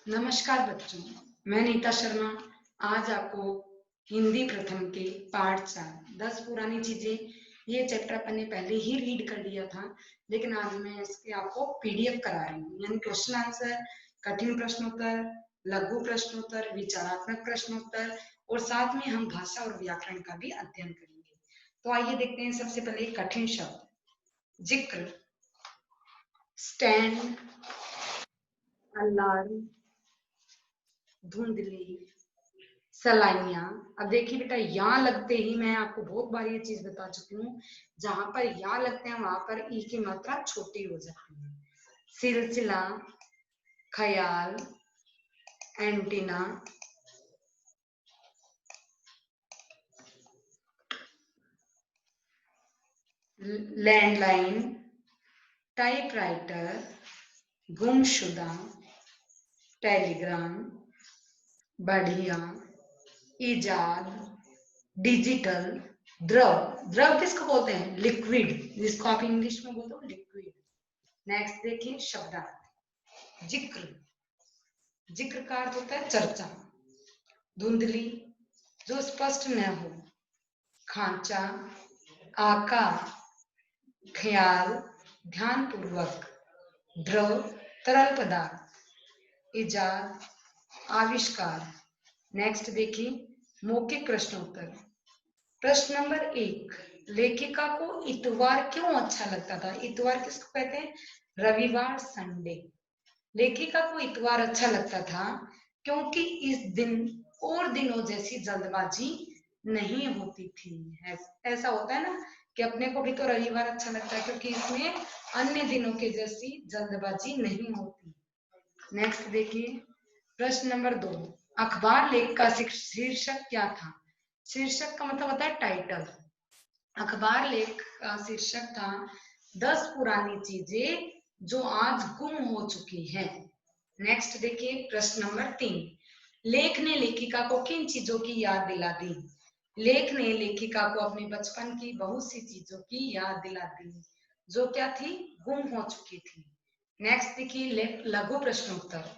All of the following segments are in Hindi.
नमस्कार बच्चों, मैं नीता शर्मा आज आपको हिंदी प्रथम के पाठ 4 10 पुरानी चीजें ये चैप्टर अपन ने पहले ही रीड कर लिया था, लेकिन आज मैं इसके आपको पीडीएफ करा रही हूँ। यानी क्वेश्चन आंसर, कठिन प्रश्नोत्तर, लघु प्रश्नोत्तर, विचारात्मक प्रश्नोत्तर और साथ में हम भाषा और व्याकरण का भी अध्ययन करेंगे। तो आइए देखते हैं। सबसे पहले कठिन शब्द जिक्र, स्टैंड, अलार्म, धुंधली, सलाइयां। अब देखिए बेटा, यहाँ लगते ही मैं आपको बहुत बार ये चीज बता चुकी हूँ, जहां पर यहाँ लगते हैं वहां पर ई की मात्रा छोटी हो जाती है। सिलसिला, ख्याल, एंटीना, लैंडलाइन, टाइपराइटर, गुमशुदा, टेलीग्राम, बढ़िया, इजाद, डिजिटल, द्रव। द्रव किसको बोलते हैं? लिक्विड, जिसको आप इंग्लिश में बोलते हो लिक्विड। नेक्स्ट देखिए शब्दार्थ। जिक्र, जिक्र का अर्थ होता है चर्चा। धुंधली, जो स्पष्ट न हो। खांचा, आकार, ख्याल, ध्यानपूर्वक। द्रव, तरल पदार्थ। इजाद, आविष्कार। नेक्स्ट देखिए मौखिक प्रश्नोत्तर। प्रश्न नंबर 1, लेखिका को इतवार क्यों अच्छा लगता था? इतवार किसको कहते हैं? रविवार, संडे। लेखिका को इतवार अच्छा लगता था क्योंकि इस दिन और दिनों जैसी जल्दबाजी नहीं होती थी। ऐसा होता है ना कि अपने को भी तो रविवार अच्छा लगता है क्योंकि इसमें अन्य दिनों के जैसी जल्दबाजी नहीं होती। नेक्स्ट देखिए प्रश्न नंबर 2, अखबार लेख का शीर्षक क्या था? शीर्षक का मतलब होता है टाइटल। अखबार लेख का शीर्षक था 10 पुरानी चीजें जो आज गुम हो चुकी हैं। नेक्स्ट देखिए प्रश्न नंबर 3, लेख ने लेखिका को किन चीजों की याद दिला दी? लेख ने लेखिका को अपने बचपन की बहुत सी चीजों की याद दिला दी जो क्या थी? गुम हो चुकी थी। नेक्स्ट देखिए लघु प्रश्नोत्तर।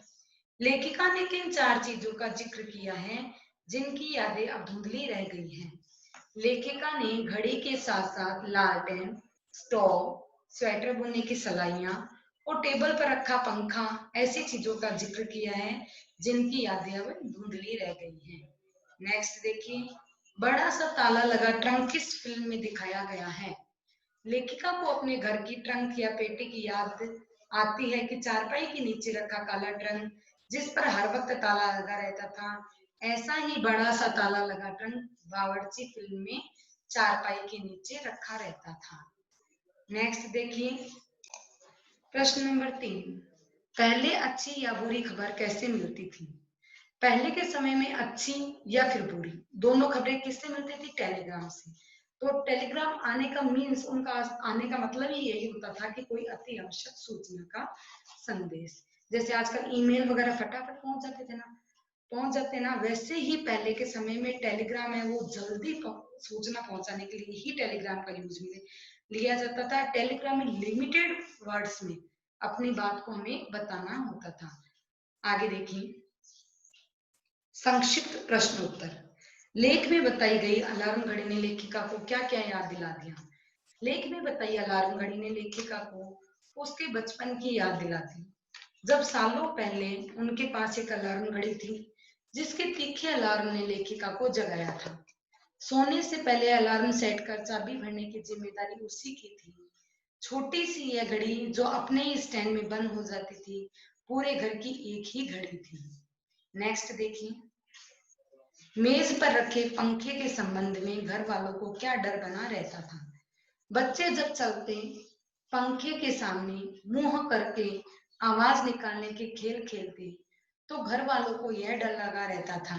लेखिका ने किन 4 चीजों का जिक्र किया है जिनकी यादें अब धुंधली रह गई हैं? लेखिका ने घड़ी के साथ साथ लालटेन, स्टोव, स्वेटर बुनने की सलाइयां और टेबल पर रखा पंखा ऐसी चीजों का जिक्र किया है जिनकी यादें अब धुंधली रह गई हैं। नेक्स्ट देखिए बड़ा सा ताला लगा ट्रंक किस फिल्म में दिखाया गया है? लेखिका को अपने घर की ट्रंक या पेटी की याद आती है कि चारपाई के नीचे रखा काला ट्रंक जिस पर हर वक्त ताला लगा रहता था। ऐसा ही बड़ा सा ताला लगा ट्रंक बावर्ची फिल्म में चारपाई के नीचे रखा रहता था। नेक्स्ट देखिए प्रश्न नंबर 3, पहले अच्छी या बुरी खबर कैसे मिलती थी? पहले के समय में अच्छी या फिर बुरी दोनों खबरें किससे मिलती थी? टेलीग्राम से। तो टेलीग्राम आने का मीन्स, उनका आने का मतलब ही यही होता था कि कोई अति आवश्यक सूचना का संदेश। जैसे आजकल ईमेल वगैरह फटाफट पहुंच जाते ना, वैसे ही पहले के समय में टेलीग्राम है वो जल्दी सूचना पहुंचाने के लिए ही टेलीग्राम का यूज में लिया जाता था। टेलीग्राम में लिमिटेड वर्ड्स में अपनी बात को हमें बताना होता था। आगे देखिए संक्षिप्त प्रश्नोत्तर। लेख में बताई गई अलार्म घड़ी ने लेखिका को क्या क्या याद दिला दिया? लेख में बताई अलार्म घड़ी ने लेखिका को उसके बचपन की याद दिला दी, जब सालों पहले उनके पास एक अलार्म घड़ी थी जिसके तीखे अलार्म ने लेखिका को जगाया था। सोने से पहले अलार्म सेट कर चाबी भरने की जिम्मेदारी उसी की थी। छोटी सी यह घड़ी जो अपने ही स्टैंड में बंद हो जाती थी, पूरे घर की एक ही घड़ी थी। नेक्स्ट देखिए मेज पर रखे पंखे के संबंध में घर वालों को क्या डर बना रहता था? बच्चे जब चलते पंखे के सामने मुंह करके आवाज निकालने के खेल खेलते तो घर वालों को यह डर लगा रहता था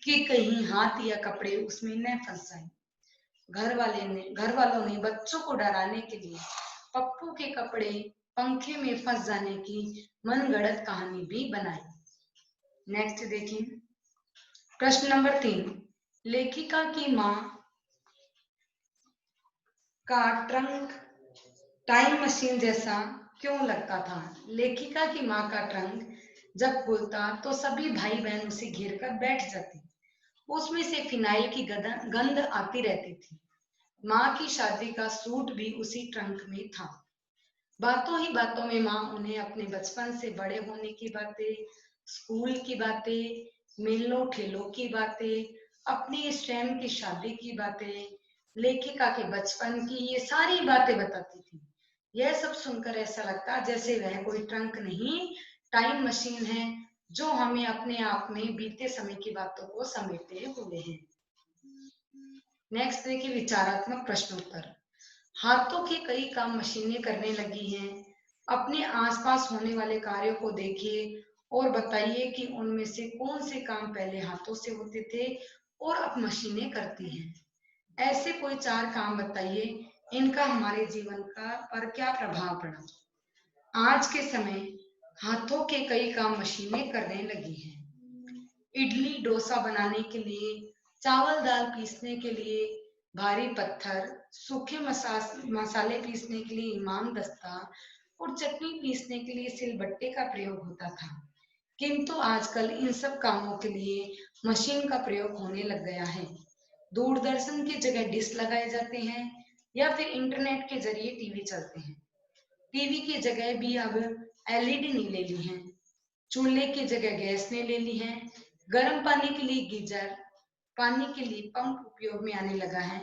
कि कहीं हाथ या कपड़े उसमें न फंस जाए। घर वालों ने बच्चों को डराने के लिए पप्पू के कपड़े पंखे में फंस जाने की मनगढ़ंत कहानी भी बनाई। नेक्स्ट देखिए प्रश्न नंबर 3, लेखिका की माँ का ट्रंक टाइम मशीन जैसा क्यों लगता था? लेखिका की माँ का ट्रंक जब खुलता तो सभी भाई बहन उसे घेर कर बैठ जाते। उसमें से फिनाइल की गंध आती रहती थी। माँ की शादी का सूट भी उसी ट्रंक में था। बातों ही बातों में माँ उन्हें अपने बचपन से बड़े होने की बातें, स्कूल की बातें, मेलों ठेलों की बातें, अपनी स्टैम की शादी की बातें, लेखिका के बचपन की, ये सारी बातें बताती थी। यह सब सुनकर ऐसा लगता जैसे वह कोई ट्रंक नहीं, टाइम मशीन है जो हमें अपने आप में बीते समय की बातों को समेटे हुए है। नेक्स्ट देखिए विचारात्मक प्रश्नोत्तर। हाथों के कई काम मशीनें करने लगी हैं। अपने आसपास होने वाले कार्यों को देखिए और बताइए कि उनमें से कौन से काम पहले हाथों से होते थे और अब मशीनें करती हैं। ऐसे कोई 4 काम बताइए, इनका हमारे जीवन पर क्या प्रभाव पड़ा। आज के समय हाथों के कई काम मशीनें करने लगी हैं। इडली डोसा बनाने के लिए, चावल दाल पीसने के लिए भारी पत्थर, सूखे मसाले पीसने के लिए इमाम दस्ता और चटनी पीसने के लिए सिलबट्टे का प्रयोग होता था। किंतु आजकल इन सब कामों के लिए मशीन का प्रयोग होने लग गया है। दूरदर्शन की जगह डिश लगाए जाते हैं या फिर इंटरनेट के जरिए टीवी चलते हैं। टीवी की जगह भी अब एलईडी ने ले ली है। चूल्हे की जगह गैस ने ले ली है। गर्म पानी के लिए गीजर, पानी के लिए पंप उपयोग में आने लगा है।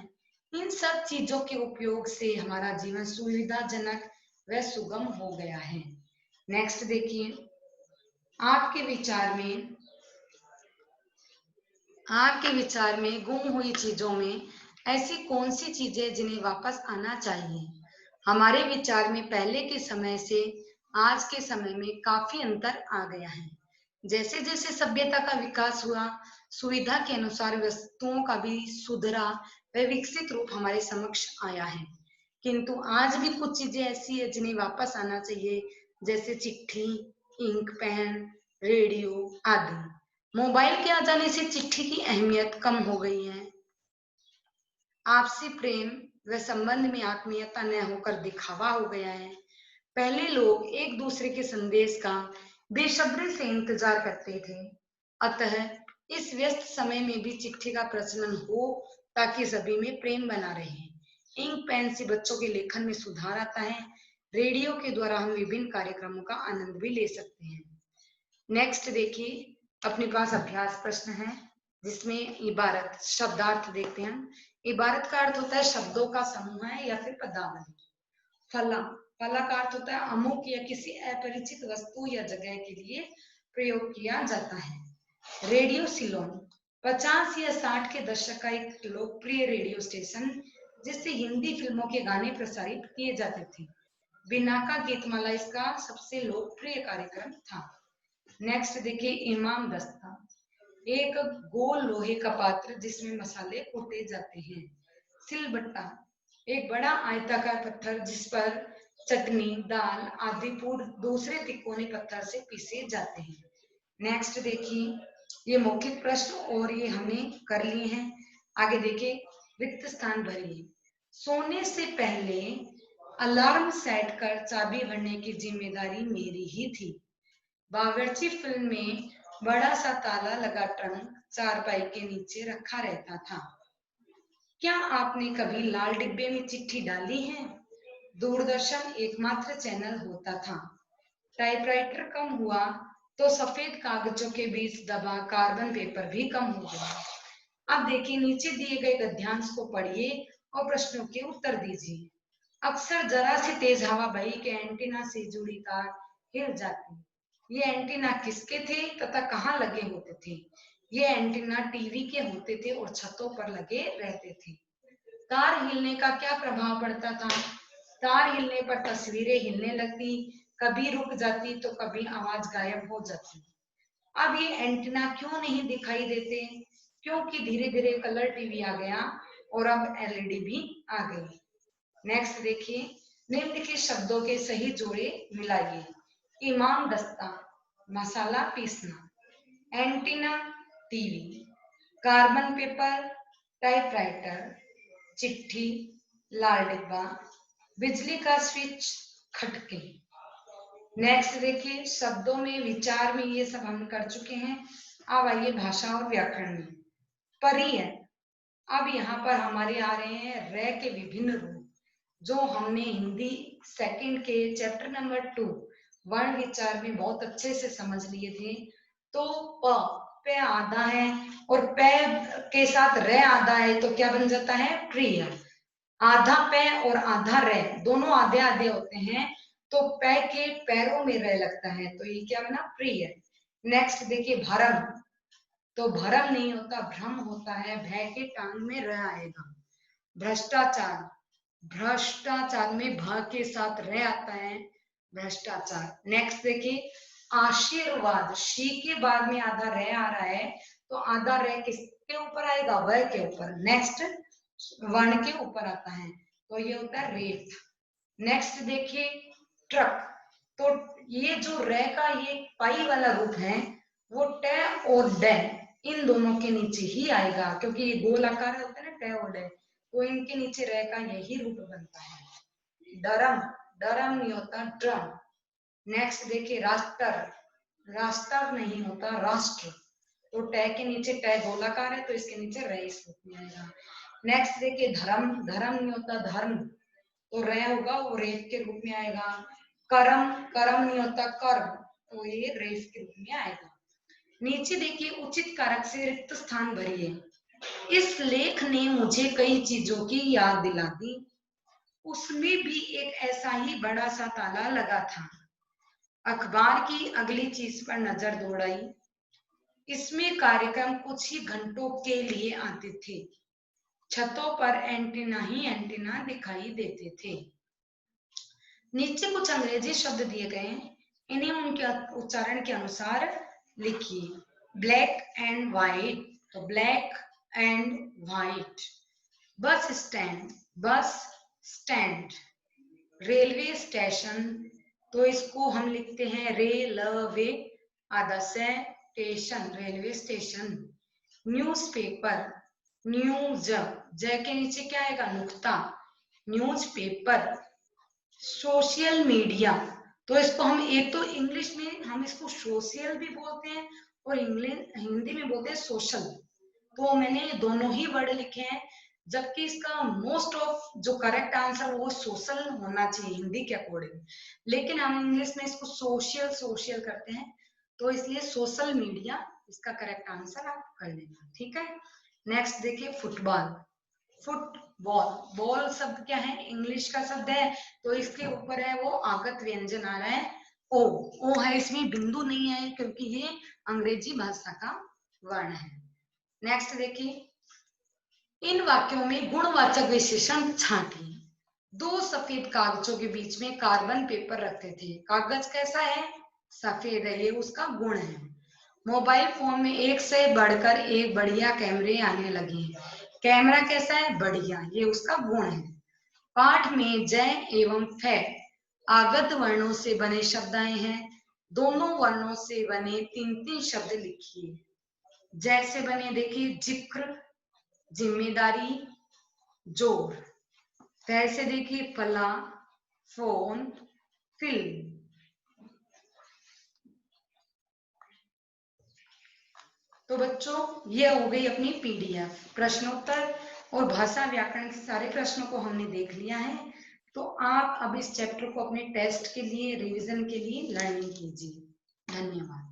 इन सब चीजों के उपयोग से हमारा जीवन सुविधाजनक व सुगम हो गया है। नेक्स्ट देखिए, आपके विचार में गुम हुई चीजों में ऐसी कौन सी चीजें जिन्हें वापस आना चाहिए। हमारे विचार में पहले के समय से आज के समय में काफी अंतर आ गया है। जैसे जैसे सभ्यता का विकास हुआ, सुविधा के अनुसार वस्तुओं का भी सुधरा व विकसित रूप हमारे समक्ष आया है। किंतु आज भी कुछ चीजें ऐसी है जिन्हें वापस आना चाहिए, जैसे चिट्ठी, इंक पेन, रेडियो आदि। मोबाइल के आ जाने से चिट्ठी की अहमियत कम हो गई है। आपसी प्रेम व संबंध में आत्मीयता न होकर दिखावा हो गया है। पहले लोग एक दूसरे के संदेश का बेसब्री से इंतजार करते थे। अतः इस व्यस्त समय में भी चिट्ठी का प्रचलन हो ताकि सभी में प्रेम बना रहे। इंक पेन से बच्चों के लेखन में सुधार आता है। रेडियो के द्वारा हम विभिन्न कार्यक्रमों का आनंद भी ले सकते हैं। नेक्स्ट देखिए, अपने पास अभ्यास प्रश्न है जिसमें इबारत शब्दार्थ देखते हैं। इबारत का अर्थ होता है शब्दों का समूह है या फिर पदावली। फला, फला का अर्थ होता है अमुक या किसी अपरिचित वस्तु या जगह के लिए प्रयोग किया जाता है। रेडियो सिलोन 50 या 60 के दशक का एक लोकप्रिय रेडियो स्टेशन जिससे हिंदी फिल्मों के गाने प्रसारित किए जाते थे। बिनाका गीतमाला इसका सबसे लोकप्रिय कार्यक्रम था। नेक्स्ट देखिए, इमाम दस्ता एक गोल लोहे का पात्र जिसमें मसाले कूटे जाते हैं। सिलबट्टा एक बड़ा आयताकार पत्थर जिस पर चटनी, दाल आदि दूसरे तिकोने पत्थर से पीसे जाते हैं। नेक्स्ट देखिए, ये मौखिक प्रश्न और ये हमने कर लिए हैं। आगे देखिए, रिक्त स्थान भरिए। सोने से पहले अलार्म सेट कर चाबी भरने की जिम्मेदारी मेरी ही थी। बावर्ची फिल्म में बड़ा सा ताला लगा ट्रंक चारपाई के नीचे रखा रहता था। क्या आपने कभी लाल डिब्बे में चिट्ठी डाली है? दूरदर्शन एकमात्र चैनल होता था। टाइपराइटर कम हुआ तो सफेद कागजों के बीच दबा कार्बन पेपर भी कम हो गया। अब देखिए, नीचे दिए गए गद्यांश को पढ़िए और प्रश्नों के उत्तर दीजिए। अक्सर जरा सी तेज हवा बही के एंटीना से जुड़ी तार हिल जाती। ये एंटीना किसके थे तथा कहाँ लगे होते थे? ये एंटीना टीवी के होते थे और छतों पर लगे रहते थे। तार हिलने का क्या प्रभाव पड़ता था? तार हिलने पर तस्वीरें हिलने लगती, कभी रुक जाती तो कभी आवाज गायब हो जाती। अब ये एंटीना क्यों नहीं दिखाई देते? क्योंकि धीरे धीरे कलर टीवी आ गया और अब एलईडी भी आ गई। नेक्स्ट देखिए, निम्नलिखित शब्दों के सही जोड़े मिलाइए। इमाम दस्ता मसाला पीसना, antenna TV, carbon paper typewriter, चिट्ठी लाल डिब्बा, बिजली का स्विच खटके। नेक्स्ट देखिए, शब्दों में, विचार में, ये सब हम कर चुके हैं। अब आइए भाषा और व्याकरण में। परी है। अब यहाँ पर हमारे आ रहे हैं रे के विभिन्न रूप, जो हमने हिंदी सेकंड के चैप्टर नंबर 2 वर्ण विचार में बहुत अच्छे से समझ लिए थे। तो प पे आधा है और पे के साथ रे आधा है, तो क्या बन जाता है? प्रिय। आधा पे और आधा रे दोनों आधे आधे होते हैं, तो पे के पैरों में रे लगता है, तो ये क्या बना? प्रिय। नेक्स्ट देखिए भरम। तो भरम नहीं होता, भ्रम होता है, भय के टांग में र आएगा। भ्रष्टाचार। भ्रष्टाचार में भ के साथ रह आता है, भ्रष्टाचार। नेक्स्ट देखिए आशीर्वाद। शी के बाद में आधा रह आ रहा है, तो आधा रह किसके ऊपर आएगा? वह के ऊपर। नेक्स्ट वर्ण के ऊपर आता है, तो ये होता है रेत। नेक्स्ट देखिए ट्रक। तो ये जो रे का ये पाई वाला रूप है, वो टे और डे इन दोनों के नीचे ही आएगा, क्योंकि ये गोल आकार होता है ना, टे और डे, तो इनके नीचे रे का यही रूप बनता है। डरम। डरम नहीं होता, ड्रम। नेक्स्ट देखिए राष्ट्र। राष्ट्र नहीं होता, राष्ट्र। तो टे के नीचे टे गोलाकार है, तो इसके नीचे रे इस रूप में आएगा। नेक्स्ट देखिए धर्म। धर्म नहीं होता, धर्म। तो रे होगा, वो रेफ के रूप में आएगा। कर्म। कर्म नहीं होता, कर्म। तो ये रेफ के रूप में आएगा। नीचे देखिए उचित कारक से रिक्त स्थान भरिए। इस लेख ने मुझे कई चीजों की याद दिला दी। उसमें भी एक ऐसा ही बड़ा सा ताला लगा था। अखबार की अगली चीज पर नजर दौड़ाई। इसमें कार्यक्रम कुछ ही घंटों के लिए आते थे। छतों पर एंटीना ही एंटीना दिखाई देते थे। नीचे कुछ अंग्रेजी शब्द दिए गए हैं, इन्हें उनके उच्चारण के अनुसार लिखिए। Black and white. तो black and white. Bus stand. Bus stand. Railway station. तो इसको हम लिखते हैं रेलवे आधा से station, railway station. Newspaper. News. ज के नीचे क्या आएगा? नुक्ता। न्यूज़पेपर। Social media. तो इसको हम एक तो इंग्लिश में हम इसको सोशल भी बोलते हैं और इंग्लिश हिंदी में बोलते हैं सोशल। तो मैंने दोनों ही वर्ड लिखे हैं, जबकि इसका मोस्ट ऑफ जो करेक्ट आंसर वो सोशल होना चाहिए हिंदी के अकॉर्डिंग, लेकिन हम इंग्लिश में इसको सोशल सोशल करते हैं, तो इसलिए सोशल मीडिया इसका करेक्ट आंसर आप कर लेना। ठीक है। नेक्स्ट देखिए फुटबॉल। फुटबॉल। बॉल शब्द क्या है? इंग्लिश का शब्द है, तो इसके ऊपर है वो आगत व्यंजन आ रहा है ओ। ओ है, इसमें बिंदु नहीं है क्योंकि ये अंग्रेजी भाषा का वर्ण है। नेक्स्ट देखिए इन वाक्यों में गुणवाचक विशेषण छांटिए। दो सफेद कागजों के बीच में कार्बन पेपर रखते थे। कागज कैसा है? सफेद है, ये उसका गुण है। मोबाइल फोन में एक से बढ़कर एक बढ़िया कैमरे आने लगे हैं। कैमरा कैसा है? बढ़िया, ये उसका गुण है। पाठ में जय एवं फै आगत वर्णों से बने शब्द आए हैं। दोनों वर्णों से बने 3-3 शब्द लिखिए। जैसे बने देखिए जिक्र, जिम्मेदारी, जोर। कैसे देखिए फला, फोन, फिल्म। तो बच्चों ये हो गई अपनी पीडीएफ। प्रश्नोत्तर और भाषा व्याकरण के सारे प्रश्नों को हमने देख लिया है। तो आप अब इस चैप्टर को अपने टेस्ट के लिए, रिवीजन के लिए लर्निंग कीजिए। धन्यवाद।